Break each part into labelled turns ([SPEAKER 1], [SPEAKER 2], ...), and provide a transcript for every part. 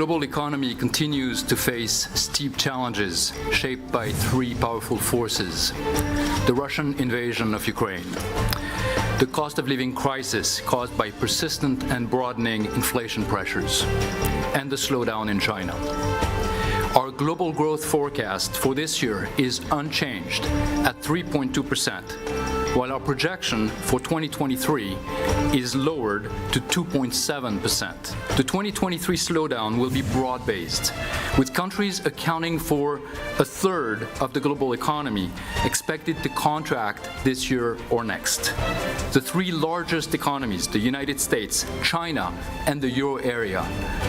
[SPEAKER 1] global economy continues to face steep challenges shaped by three powerful forces: the Russian invasion of Ukraine, the cost of living crisis caused by persistent and broadening inflation pressures, and the slowdown in China. Our global growth forecast for this year is unchanged at 3.2%, while our projection for 2023 is lowered to 2.7%. The 2023 slowdown will be broad-based, with countries accounting for a third of the global economy expected to contract this year or next. The three largest economies, the United States, China, and the euro area,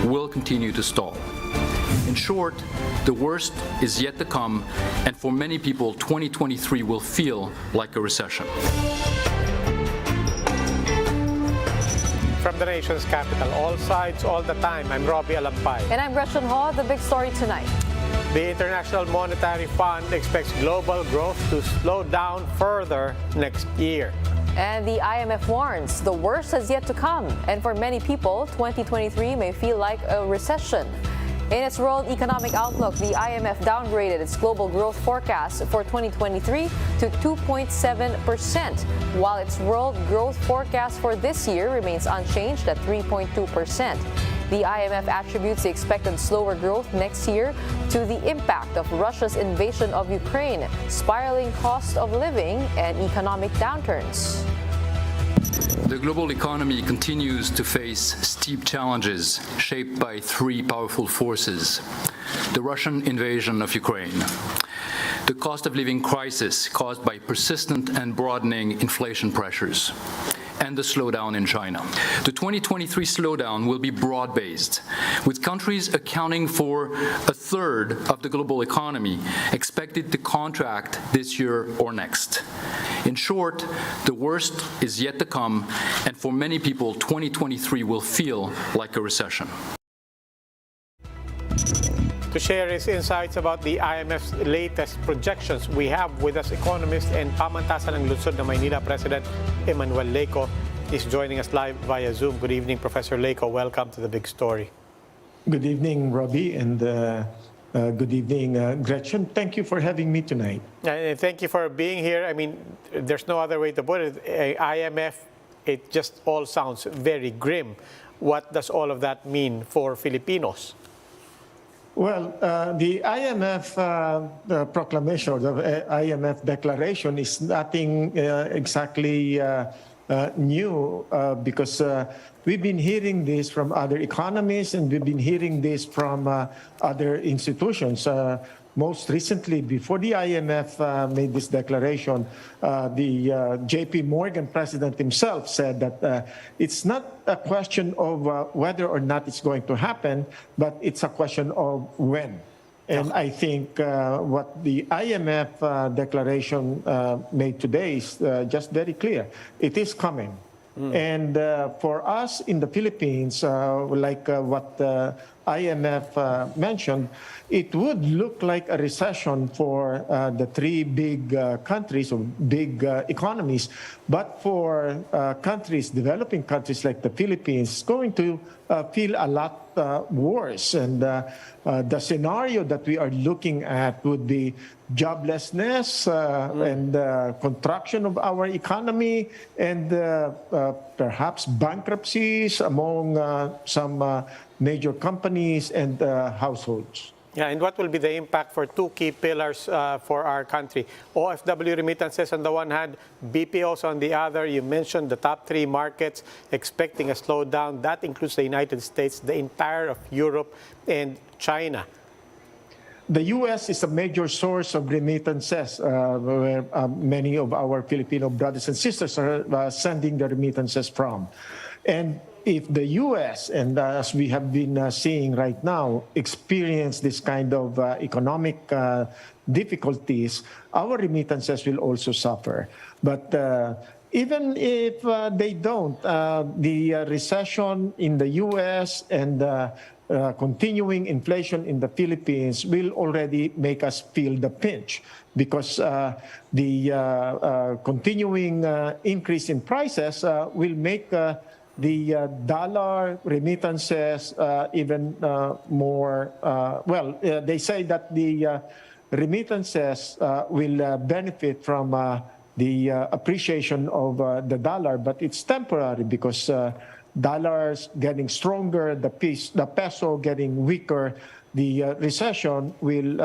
[SPEAKER 1] will continue to stall. In short, the worst is yet to come, and for many people, 2023 will feel like a recession.
[SPEAKER 2] From the nation's capital, all sides, all the time, I'm Robbie Alampay.
[SPEAKER 3] And I'm Gretchen Ho. The big story tonight.
[SPEAKER 2] The International Monetary Fund expects global growth to slow down further next year.
[SPEAKER 3] And the IMF warns the worst has yet to come. And for many people, 2023 may feel like a recession. In its World Economic Outlook, the IMF downgraded its global growth forecast for 2023 to 2.7%, while its world growth forecast for this year remains unchanged at 3.2%. The IMF attributes the expected slower growth next year to the impact of Russia's invasion of Ukraine, spiraling cost of living, and economic downturns.
[SPEAKER 1] The global economy continues to face steep challenges shaped by three powerful forces: the Russian invasion of Ukraine, the cost of living crisis caused by persistent and broadening inflation pressures, and the slowdown in China. The 2023 slowdown will be broad-based, with countries accounting for a third of the global economy expected to contract this year or next. In short, the worst is yet to come, and for many people, 2023 will feel like a recession.
[SPEAKER 2] To share his insights about the IMF's latest projections, we have with us economist and pamantasan ng Lungsod ng Maynila President Emmanuel Leyco. He's joining us live via Zoom. Good evening, Professor Leyco. Welcome to The Big Story.
[SPEAKER 4] Good evening, Robbie, and good evening, Gretchen. Thank you for having me tonight.
[SPEAKER 2] And thank you for being here. I mean, there's no other way to put it. IMF, it just all sounds very grim. What does all of that mean for Filipinos?
[SPEAKER 4] Well, the IMF proclamation, or the IMF declaration, is nothing exactly new because we've been hearing this from other economists, and we've been hearing this from other institutions. Most recently, before the IMF made this declaration, the JP Morgan president himself said that it's not a question of whether or not it's going to happen, but it's a question of when. And I think what the IMF declaration made today is just very clear. It is coming. And for us in the Philippines, like what IMF mentioned, it would look like a recession for the three big countries or big economies. But for countries, developing countries like the Philippines, it's going to feel a lot worse. And the scenario that we are looking at would be joblessness and contraction of our economy, and perhaps bankruptcies among some major companies and households.
[SPEAKER 2] Yeah, and what will be the impact for two key pillars for our country? OFW remittances on the one hand, BPOs on the other. You mentioned the top three markets expecting a slowdown. That includes the United States, the entire of Europe, and China.
[SPEAKER 4] The U.S. is a major source of remittances, where many of our Filipino brothers and sisters are sending their remittances from. And if the U.S., and as we have been seeing right now, experience this kind of economic difficulties, our remittances will also suffer. But even if they don't, the recession in the U.S. and continuing inflation in the Philippines will already make us feel the pinch, because the continuing increase in prices will make the dollar remittances even more, they say that the remittances will benefit from the appreciation of the dollar, but it's temporary because dollars getting stronger, the peso getting weaker, the recession will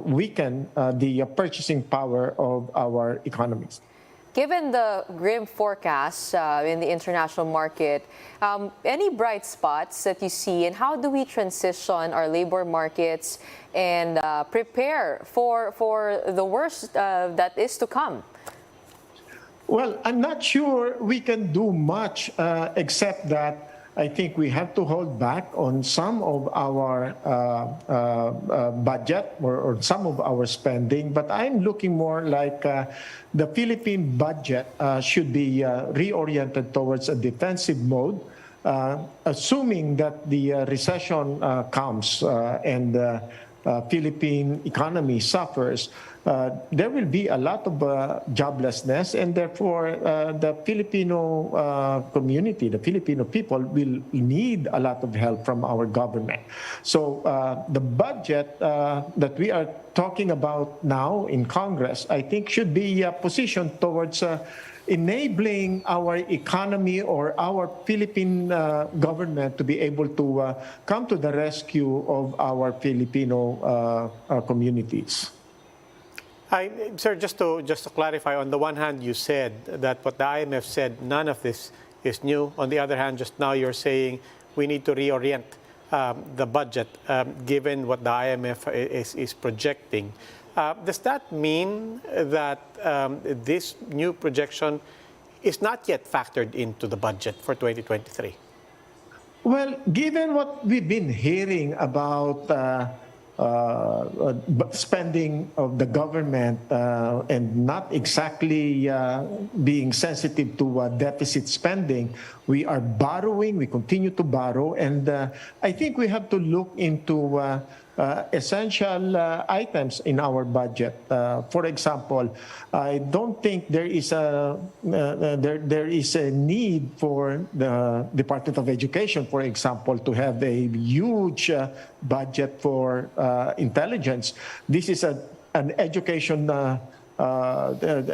[SPEAKER 4] weaken the purchasing power of our economies.
[SPEAKER 3] Given the grim forecasts in the international market, any bright spots that you see, and how do we transition our labor markets and prepare for the worst that is to come?
[SPEAKER 4] Well, I'm not sure we can do much except that I think we have to hold back on some of our budget or some of our spending. But I'm looking more like the Philippine budget should be reoriented towards a defensive mode, assuming that the recession comes and Philippine economy suffers. There will be a lot of joblessness, and therefore the Filipino community, the Filipino people will need a lot of help from our government. So the budget that we are talking about now in Congress, I think should be positioned towards enabling our economy or our Philippine government to be able to come to the rescue of our Filipino communities.
[SPEAKER 2] Sir, just to clarify, on the one hand, you said that what the IMF said, none of this is new. On the other hand, just now you're saying we need to reorient the budget given what the IMF is projecting. Does that mean that this new projection is not yet factored into the budget for 2023?
[SPEAKER 4] Well, given what we've been hearing about spending of the government and not exactly being sensitive to deficit spending, we are borrowing, we continue to borrow, and I think we have to look into essential items in our budget. For example, I don't think there is a need for the Department of Education, for example, to have a huge budget for intelligence. This is an education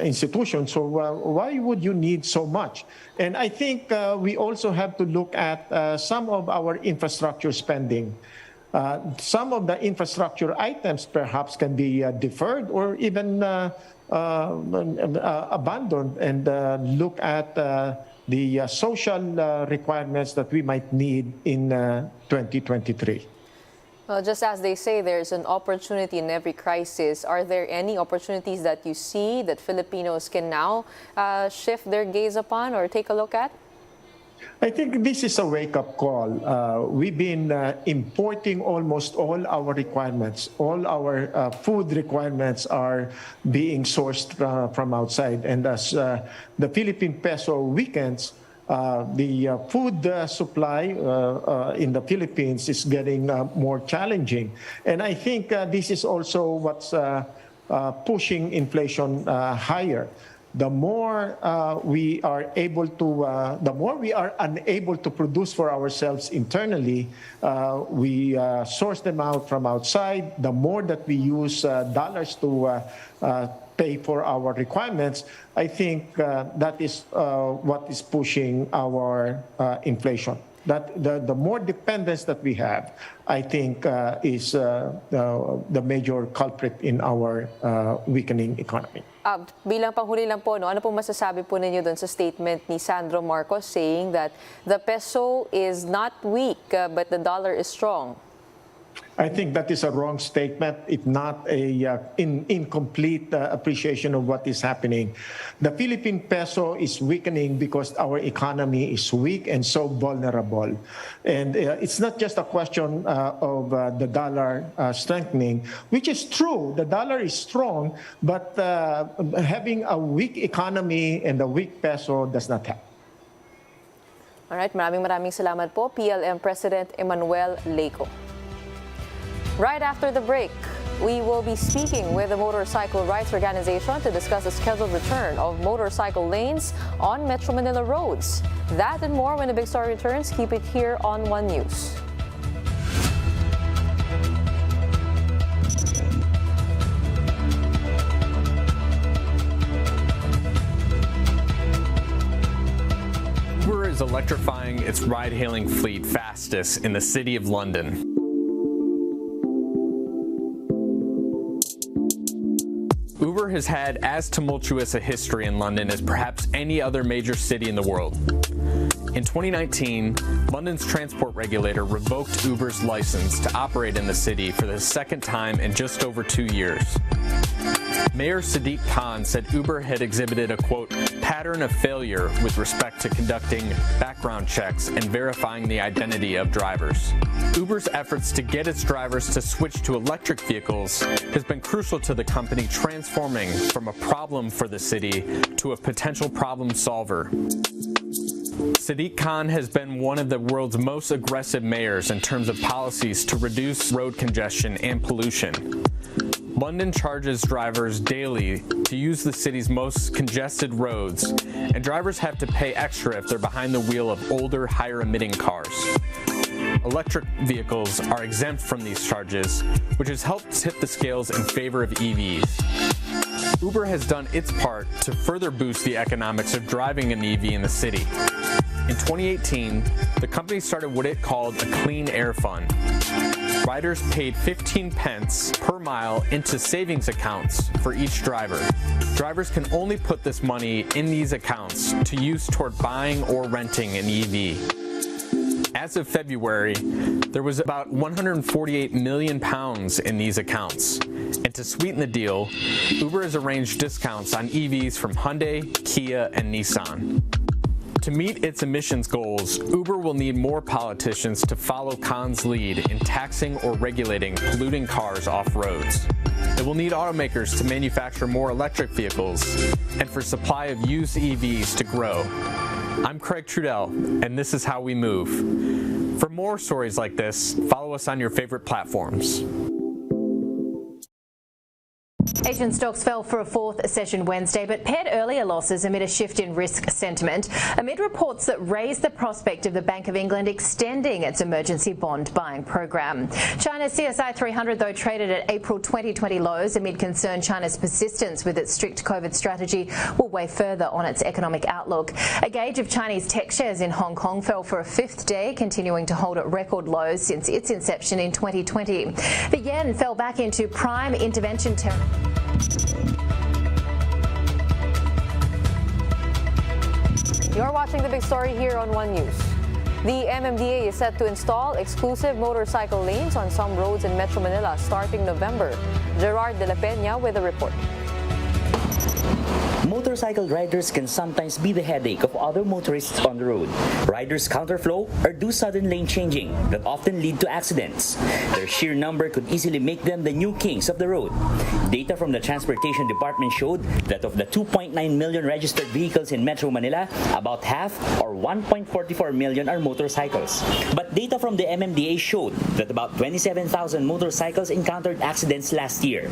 [SPEAKER 4] institution, so why would you need so much? And I think we also have to look at some of our infrastructure spending. Some of the infrastructure items perhaps can be deferred or even abandoned, and look at the social requirements that we might need in 2023.
[SPEAKER 3] Well, just as they say, there's an opportunity in every crisis. Are there any opportunities that you see that Filipinos can now shift their gaze upon or take a look at?
[SPEAKER 4] I think this is a wake-up call. We've been importing almost all our requirements. All our food requirements are being sourced from outside. And as the Philippine peso weakens, the food supply in the Philippines is getting more challenging. And I think this is also what's pushing inflation higher. The more we are unable to produce for ourselves internally, we source them out from outside. The more that we use dollars to pay for our requirements, I think that is what is pushing our inflation. That the more dependence that we have, I think is the major culprit in our weakening economy.
[SPEAKER 3] Bilang panghuli lang po, ano pong masasabi po ninyo doon sa statement ni Sandro Marcos saying that the peso is not weak but the dollar is strong?
[SPEAKER 4] I think that is a wrong statement, if not a incomplete appreciation of what is happening. The Philippine peso is weakening because our economy is weak and so vulnerable. And it's not just a question of the dollar strengthening, which is true. The dollar is strong, but having a weak economy and a weak peso does not help.
[SPEAKER 3] All right, maraming salamat po, PLM President Emmanuel Leyco. Right after the break, we will be speaking with the motorcycle rights organization to discuss the scheduled return of motorcycle lanes on Metro Manila roads. That and more when the big story returns. Keep it here on One News.
[SPEAKER 5] Uber is electrifying its ride-hailing fleet fastest in the City of London. Uber has had as tumultuous a history in London as perhaps any other major city in the world. In 2019, London's transport regulator revoked Uber's license to operate in the city for the second time in just over 2 years. Mayor Sadiq Khan said Uber had exhibited a, quote, pattern of failure with respect to conducting background checks and verifying the identity of drivers. Uber's efforts to get its drivers to switch to electric vehicles has been crucial to the company transforming from a problem for the city to a potential problem solver. Sadiq Khan has been one of the world's most aggressive mayors in terms of policies to reduce road congestion and pollution. London charges drivers daily to use the city's most congested roads, and drivers have to pay extra if they're behind the wheel of older, higher-emitting cars. Electric vehicles are exempt from these charges, which has helped tip the scales in favor of EVs. Uber has done its part to further boost the economics of driving an EV in the city. In 2018, the company started what it called a Clean Air Fund. Riders paid 15 pence per mile into savings accounts for each driver. Drivers can only put this money in these accounts to use toward buying or renting an EV. As of February, there was about £148 million in these accounts. And to sweeten the deal, Uber has arranged discounts on EVs from Hyundai, Kia, and Nissan. To meet its emissions goals, Uber will need more politicians to follow Khan's lead in taxing or regulating polluting cars off roads. It will need automakers to manufacture more electric vehicles and for supply of used EVs to grow. I'm Craig Trudell, and this is how we move. For more stories like this, follow us on your favorite platforms.
[SPEAKER 6] Asian stocks fell for a fourth session Wednesday, but paired earlier losses amid a shift in risk sentiment, amid reports that raised the prospect of the Bank of England extending its emergency bond buying program. China's CSI 300, though, traded at April 2020 lows amid concern China's persistence with its strict COVID strategy will weigh further on its economic outlook. A gauge of Chinese tech shares in Hong Kong fell for a fifth day, continuing to hold at record lows since its inception in 2020. The yen fell back into prime intervention territory.
[SPEAKER 3] You're watching The Big Story here on One News. The MMDA is set to install exclusive motorcycle lanes on some roads in Metro Manila starting November. Gerard De La Peña with a report.
[SPEAKER 7] Motorcycle riders can sometimes be the headache of other motorists on the road. Riders counterflow or do sudden lane changing that often lead to accidents. Their sheer number could easily make them the new kings of the road. Data from the Transportation Department showed that of the 2.9 million registered vehicles in Metro Manila, about half, or 1.44 million, are motorcycles. But data from the MMDA showed that about 27,000 motorcycles encountered accidents last year.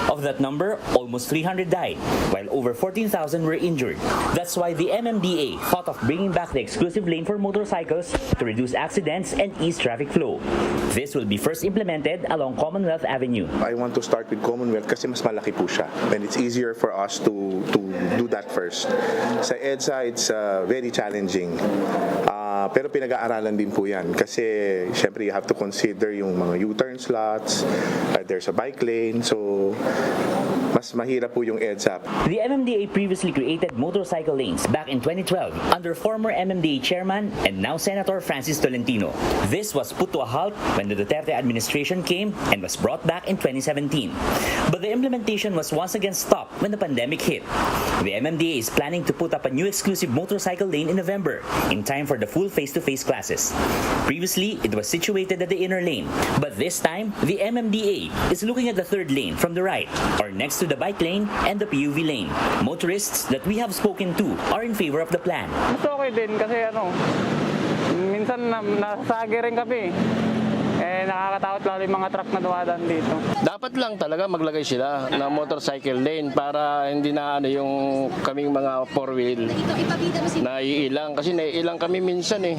[SPEAKER 7] Of that number, almost 300 died, while over 14,000 were injured. That's why the MMDA thought of bringing back the exclusive lane for motorcycles to reduce accidents and ease traffic flow. This will be first implemented along Commonwealth Avenue.
[SPEAKER 8] I want to start with Commonwealth kasi mas malaki po siya. And it's easier for us to do that first. Sa EDSA, it's very challenging. Pero pinag-aaralan din po yan kasi syempre you have to consider yung mga U-turn slots, there's a bike lane, so mas mahirap po yung EDSA.
[SPEAKER 7] The MMDA previously created motorcycle lanes back in 2012 under former MMDA chairman and now Senator Francis Tolentino. This was put to a halt when the Duterte administration came and was brought back in 2017. But the implementation was once again stopped when the pandemic hit. The MMDA is planning to put up a new exclusive motorcycle lane in November in time for the full face-to-face classes. Previously, it was situated at the inner lane, but this time, the MMDA is looking at the third lane from the right, or next to the bike lane and the PUV lane. Motorists that we have spoken to are in favor of the plan.
[SPEAKER 9] Mas okay din kasi minsan nasasagi rin kami. nakakatakot lalo yung mga truck na dumadaan dito.
[SPEAKER 10] Dapat lang talaga maglagay sila ng motorcycle lane para hindi na yung kaming mga four wheel naiilang kasi naiilang kami minsan eh.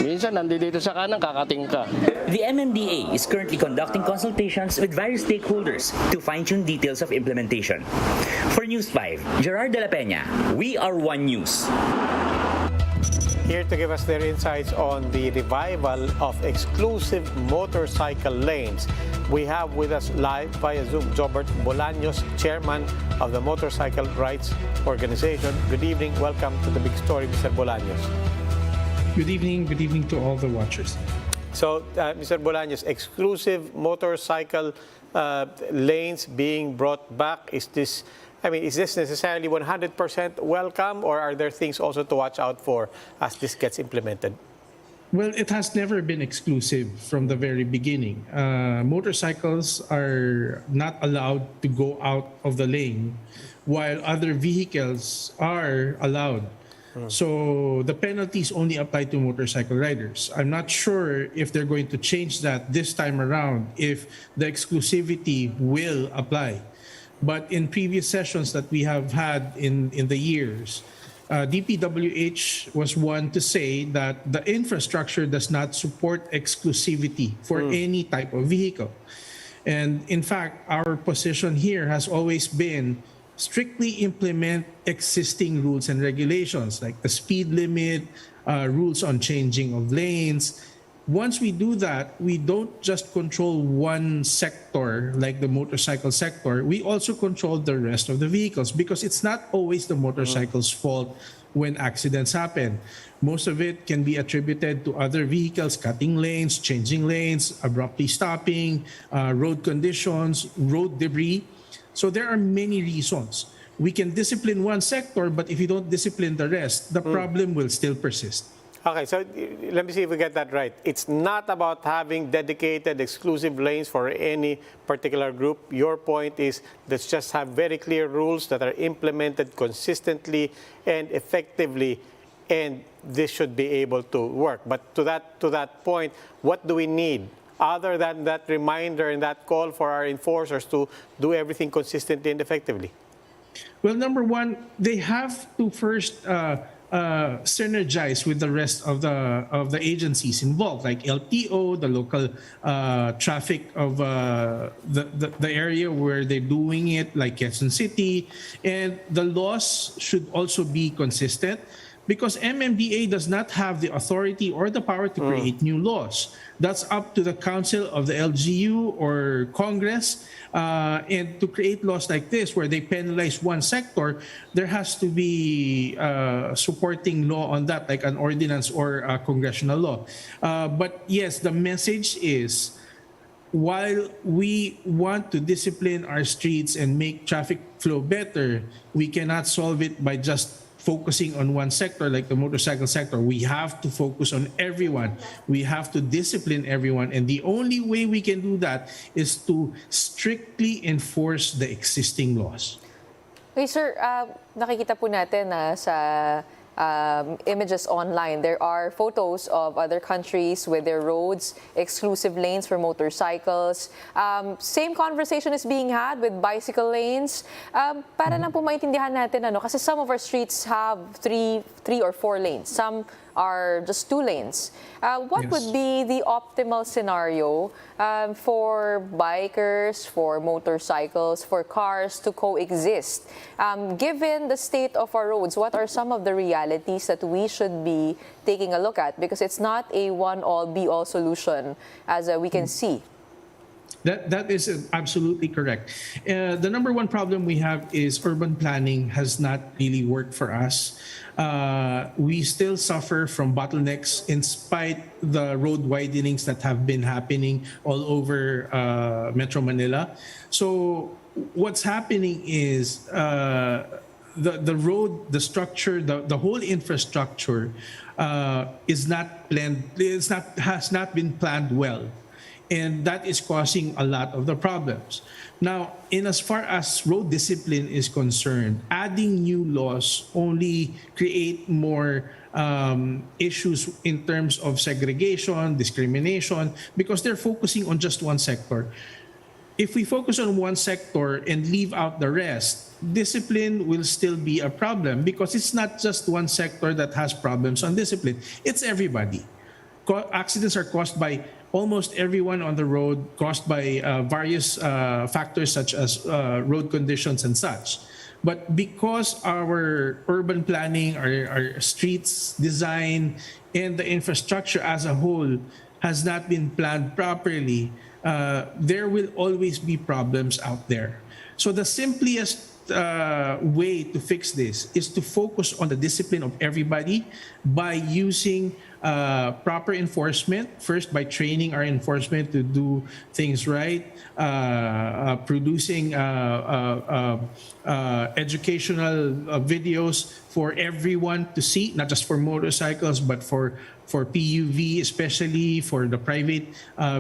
[SPEAKER 10] Minsan nandito sa kanan kakating ka.
[SPEAKER 7] The MMDA is currently conducting consultations with various stakeholders to fine-tune details of implementation. For News 5, Gerard de la Peña, we are One News.
[SPEAKER 2] Here to give us their insights on the revival of exclusive motorcycle lanes, we have with us live via Zoom Jobert Bolaños, Chairman of the Motorcycle Rights Organization. Good evening. Welcome to the big story, Mr. Bolaños.
[SPEAKER 11] Good evening to all the watchers.
[SPEAKER 2] So, Mr. Bolaños, exclusive motorcycle lanes being brought back. Is this necessarily 100% welcome, or are there things also to watch out for as this gets implemented?
[SPEAKER 11] Well, it has never been exclusive from the very beginning. Motorcycles are not allowed to go out of the lane, while other vehicles are allowed. So the penalties only apply to motorcycle riders. I'm not sure if they're going to change that this time around, if the exclusivity will apply. But in previous sessions that we have had in the years, DPWH was one to say that the infrastructure does not support exclusivity for any type of vehicle. And in fact, our position here has always been strictly implement existing rules and regulations like the speed limit, rules on changing of lanes. Once we do that, we don't just control one sector like the motorcycle sector, we also control the rest of the vehicles because it's not always the motorcycle's fault when accidents happen. Most of it can be attributed to other vehicles cutting lanes, changing lanes, abruptly stopping, road conditions, road debris. So there are many reasons. We can discipline one sector, but if you don't discipline the rest, the problem will still persist.
[SPEAKER 2] Okay, so let me see if we get that right. It's not about having dedicated exclusive lanes for any particular group. Your point is let's just have very clear rules that are implemented consistently and effectively, and this should be able to work. But to that point, what do we need other than that reminder and that call for our enforcers to do everything consistently and effectively?
[SPEAKER 11] Well, number one, they have to first synergize with the rest of the agencies involved, like LTO, the local traffic of the area where they're doing it, like Quezon City, and the laws should also be consistent because MMDA does not have the authority or the power to create new laws. That's up to the Council of the LGU or Congress. And to create laws like this, where they penalize one sector, there has to be supporting law on that, like an ordinance or a congressional law. But yes, the message is, while we want to discipline our streets and make traffic flow better, we cannot solve it by just focusing on one sector like the motorcycle sector. We have to focus on everyone. We have to discipline everyone. And the only way we can do that is to strictly enforce the existing laws.
[SPEAKER 3] Okay, sir, nakikita po natin sa images online, there are photos of other countries with their roads, exclusive lanes for motorcycles. Same conversation is being had with bicycle lanes. Para lang po maintindihan natin, kasi some of our streets have three or four lanes. Some are just 2 lanes. What would be the optimal scenario for bikers, for motorcycles, for cars to coexist? Given the state of our roads, what are some of the realities that we should be taking a look at? Because it's not a one-all, be-all solution as we can see.
[SPEAKER 11] That is absolutely correct. The number one problem we have is urban planning has not really worked for us. We still suffer from bottlenecks in spite the road widenings that have been happening all over Metro Manila. So what's happening is the road, the structure, the whole infrastructure is not planned. Has not been planned well. And that is causing a lot of the problems. Now, in as far as road discipline is concerned, adding new laws only create more issues in terms of segregation, discrimination, because they're focusing on just one sector. If we focus on one sector and leave out the rest, discipline will still be a problem because it's not just one sector that has problems on discipline. It's everybody. Accidents are caused by almost everyone on the road, caused by various factors such as road conditions and such. But because our urban planning, our streets design, and the infrastructure as a whole has not been planned properly, there will always be problems out there. So the simplest way to fix this is to focus on the discipline of everybody by using proper enforcement, first by training our enforcement to do things right, producing educational videos for everyone to see, not just for motorcycles, but for PUV, especially for the private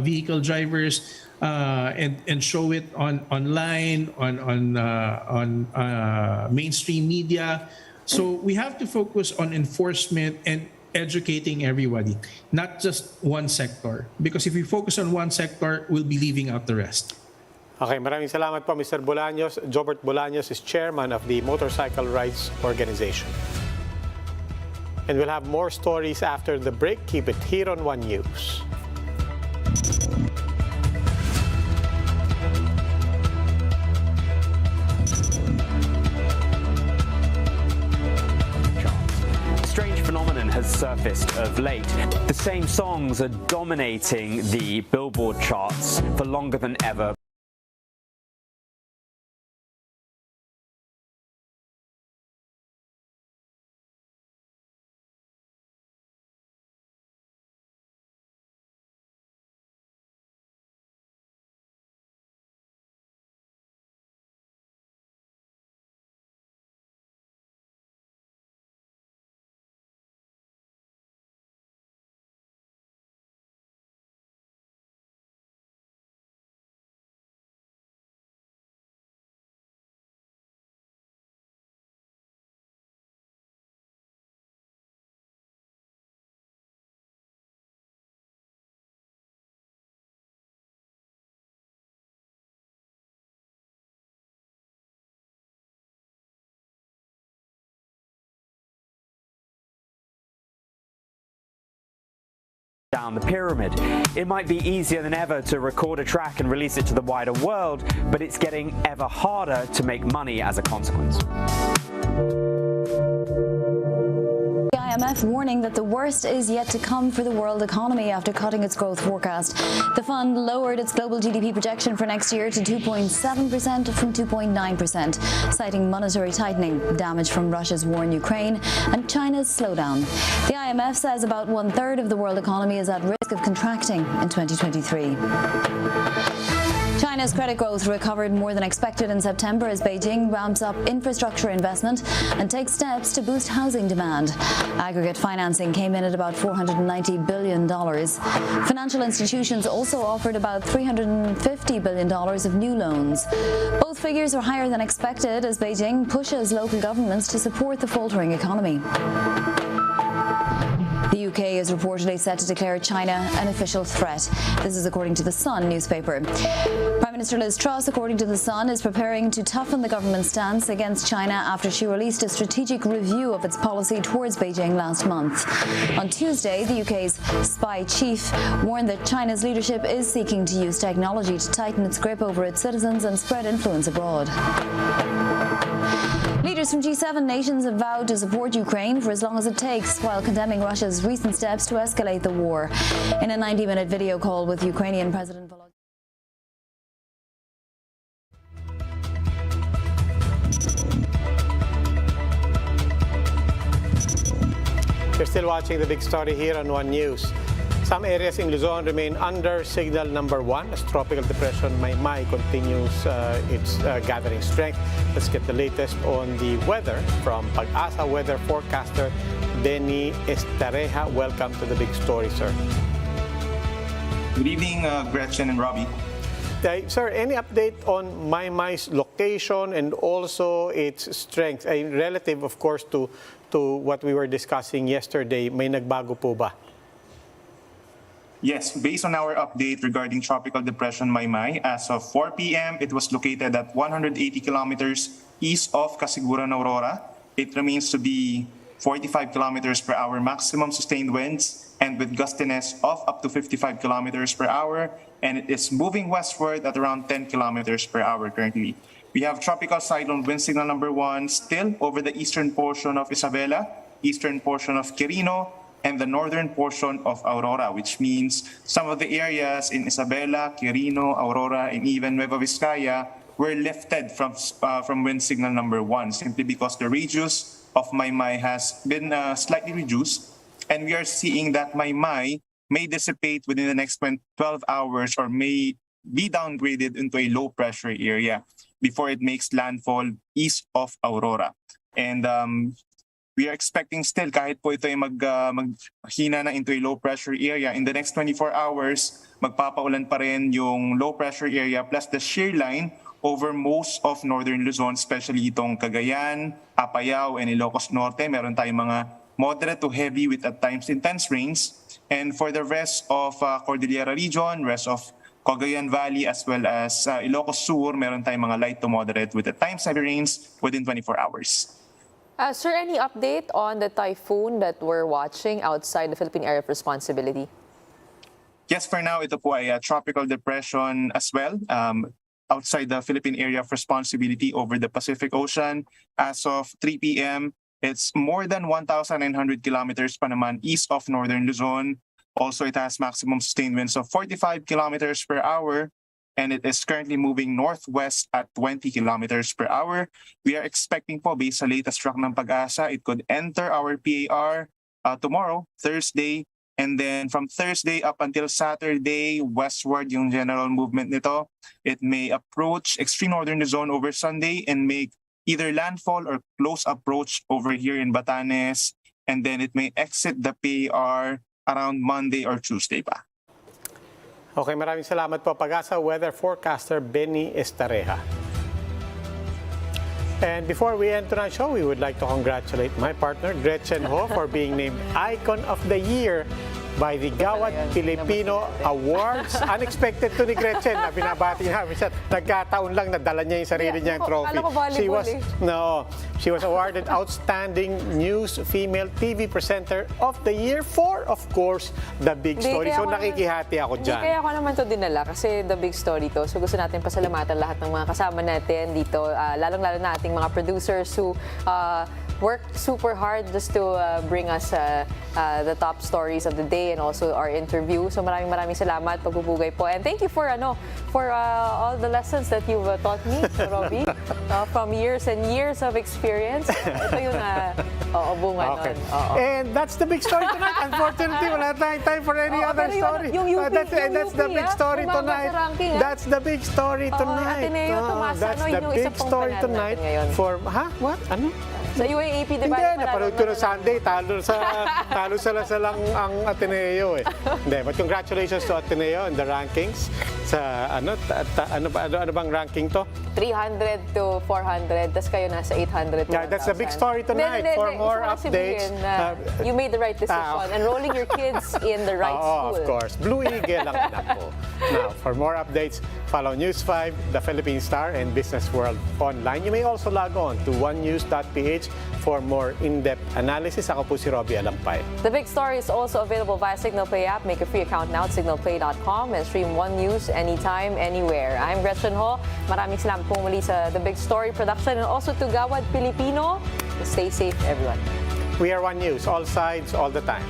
[SPEAKER 11] vehicle drivers, and show it online, on mainstream media. So we have to focus on enforcement and educating everybody, not just one sector. Because if we focus on one sector, we'll be leaving out the rest.
[SPEAKER 2] Okay, maraming salamat po, Mr. Bolaños. Jobert Bolaños is chairman of the Motorcycle Rights Organization. And we'll have more stories after the break. Keep it here on One News.
[SPEAKER 12] Phenomenon has surfaced of late. The same songs are dominating the Billboard charts for longer than ever. Down the pyramid. It might be easier than ever to record a track and release it to the wider world, but it's getting ever harder to make money as a consequence.
[SPEAKER 13] The IMF warning that the worst is yet to come for the world economy after cutting its growth forecast. The fund lowered its global GDP projection for next year to 2.7% from 2.9%, citing monetary tightening, damage from Russia's war in Ukraine, and China's slowdown. The IMF says about 1/3 of the world economy is at risk of contracting in 2023. China's credit growth recovered more than expected in September as Beijing ramps up infrastructure investment and takes steps to boost housing demand. Aggregate financing came in at about $490 billion. Financial institutions also offered about $350 billion of new loans. Both figures are higher than expected as Beijing pushes local governments to support the faltering economy. The UK is reportedly set to declare China an official threat. This is according to The Sun newspaper. Prime Minister Liz Truss, according to The Sun, is preparing to toughen the government's stance against China after she released a strategic review of its policy towards Beijing last month. On Tuesday, the UK's spy chief warned that China's leadership is seeking to use technology to tighten its grip over its citizens and spread influence abroad. Leaders from G7 nations have vowed to support Ukraine for as long as it takes, while condemning Russia's recent steps to escalate the war. In a 90-minute video call with Ukrainian President Volodymyr.
[SPEAKER 2] You're still watching The Big Story here on One News. Some areas in Luzon remain under signal number 1 as tropical depression Maymay continues its gathering strength. Let's get the latest on the weather from Pag-asa weather forecaster Denny Estareja. Welcome to The Big Story, sir.
[SPEAKER 14] Good evening, Gretchen and Robbie.
[SPEAKER 2] Sir, any update on Maymai's location and also its strength? Relative, of course, to what we were discussing yesterday, may nagbago po ba?
[SPEAKER 14] Yes, based on our update regarding Tropical Depression Maymay, as of 4 p.m., it was located at 180 kilometers east of Casiguran, Aurora. It remains to be 45 kilometers per hour maximum sustained winds and with gustiness of up to 55 kilometers per hour, and it is moving westward at around 10 kilometers per hour currently. We have tropical cyclone wind signal number 1 still over the eastern portion of Isabela, eastern portion of Quirino, and the northern portion of Aurora, which means some of the areas in Isabela, Quirino, Aurora, and even Nueva Vizcaya were lifted from wind signal number 1 simply because the radius of Maymay has been slightly reduced, and we are seeing that Maymay may dissipate within the next 12 hours or may be downgraded into a low pressure area before it makes landfall east of Aurora. And we are expecting still, kahit po ito ay maghina na into a low pressure area, in the next 24 hours, magpapaulan pa rin yung low pressure area plus the shear line over most of northern Luzon, especially itong Cagayan, Apayao, and Ilocos Norte. Meron tayong mga moderate to heavy with at times intense rains. And for the rest of Cordillera region, rest of Cagayan Valley, as well as Ilocos Sur, meron tayong mga light to moderate with at times heavy rains within 24 hours.
[SPEAKER 3] Sir, any update on the typhoon that we're watching outside the Philippine area of responsibility?
[SPEAKER 14] Yes, for now, ito po ay a tropical depression as well. Outside the Philippine area of responsibility over the Pacific Ocean. As of 3 p.m., it's more than 1,900 kilometers pa naman east of northern Luzon. Also, it has maximum sustained winds of 45 kilometers per hour, and it is currently moving northwest at 20 kilometers per hour. We are expecting po, based sa latest track ng Pag-asa, it could enter our PAR tomorrow, Thursday, and then from Thursday up until Saturday, westward yung general movement nito. It may approach extreme northern Luzon over Sunday and make either landfall or close approach over here in Batanes, and then it may exit the PAR around Monday or Tuesday pa.
[SPEAKER 2] Okay, maraming salamat po, Pag-asa weather forecaster Benny Estareja. And before we end tonight's show, we would like to congratulate my partner, Gretchen Ho, for being named Icon of the Year by the Gawad Filipino Awards. Unexpected to ni Gretchen na binabati namin siya. Nagkataon lang nadala niya yung sarili niyang trophy. She was awarded Outstanding News Female TV Presenter of the Year for, of course, The Big Story. So nakikihati ako dyan.
[SPEAKER 3] Hindi kaya ako naman to dinala kasi The Big Story to. So gusto natin pasalamatan lahat ng mga kasama natin dito, lalong-lalo na ating mga producers who worked super hard just to bring us the top stories of the day and also our interview. So maraming salamat, pagpupugay po. And thank you for all the lessons that you've taught me, Robbie, from years and years of experience. Ito yung bunga
[SPEAKER 2] okay.
[SPEAKER 3] nun.
[SPEAKER 2] And that's the big story tonight. Unfortunately, wala tayong time for any other story. That's the big story tonight. That's the big story tonight. That's the big story tonight for, what? Ano?
[SPEAKER 3] Sa UAAP, di ba?
[SPEAKER 2] Hindi, napanood ko na Sunday. Talo sa lang ang Ateneo eh. Hindi, but congratulations to Ateneo in the rankings. Sa ano bang ranking to?
[SPEAKER 3] 300 to 400, tas kayo nasa 800 to 1,000.
[SPEAKER 2] Yeah, that's the big story tonight. For more updates,
[SPEAKER 3] you made the right decision. Enrolling your kids in the right school.
[SPEAKER 2] Of course. Blue Eagle ang anak ko. Now, for more updates, follow News 5, The Philippine Star, and Business World online. You may also log on to onenews.ph for more in-depth analysis. Ako po si Robbie Alampay.
[SPEAKER 3] The Big Story is also available via Signal Play app. Make a free account now at signalplay.com and stream One News anytime, anywhere. I'm Gretchen Ho. Maraming salamat po muli sa The Big Story production and also to Gawad Filipino. Stay safe, everyone.
[SPEAKER 2] We are One News, all sides, all the time.